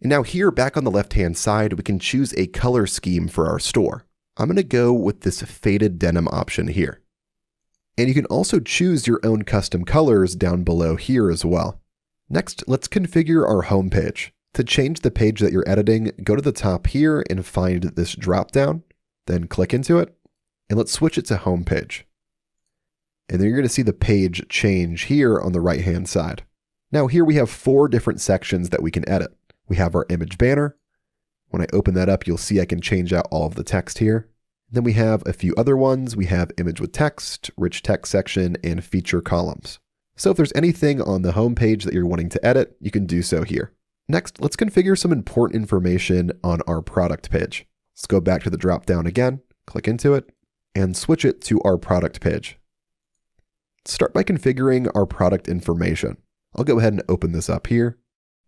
And now here, back on the left-hand side, we can choose a color scheme for our store. I'm going to go with this faded denim option here. And you can also choose your own custom colors down below here as well. Next, let's configure our home page. To change the page that you're editing, go to the top here and find this drop-down, then click into it, and let's switch it to home page. And then you're going to see the page change here on the right-hand side. Now here we have 4 different sections that we can edit. We have our image banner. When I open that up, you'll see I can change out all of the text here. Then we have a few other ones. We have image with text, rich text section, and feature columns. So if there's anything on the home page that you're wanting to edit, you can do so here. Next, let's configure some important information on our product page. Let's go back to the drop-down again, click into it, and switch it to our product page. Start by configuring our product information. I'll go ahead and open this up here.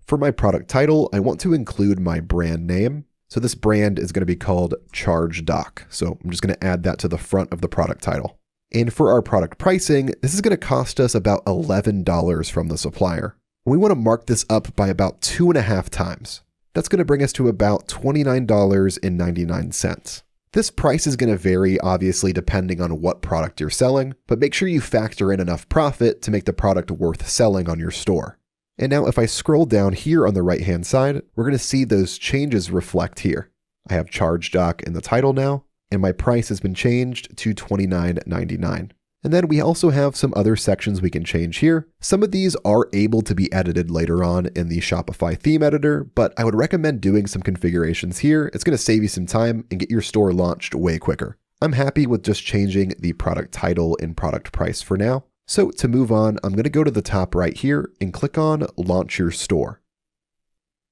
For my product title, I want to include my brand name. So this brand is going to be called Charge Dock. So I'm just going to add that to the front of the product title. And for our product pricing, this is going to cost us about $11 from the supplier. We want to mark this up by about 2.5 times. That's going to bring us to about $29.99. This price is going to vary, obviously, depending on what product you're selling, but make sure you factor in enough profit to make the product worth selling on your store. And now if I scroll down here on the right-hand side, we're going to see those changes reflect here. I have Charge Dock in the title now, and my price has been changed to $29.99. And then we also have some other sections we can change here. Some of these are able to be edited later on in the Shopify theme editor, but I would recommend doing some configurations here. It's going to save you some time and get your store launched way quicker. I'm happy with just changing the product title and product price for now. So to move on, I'm going to go to the top right here and click on Launch Your Store.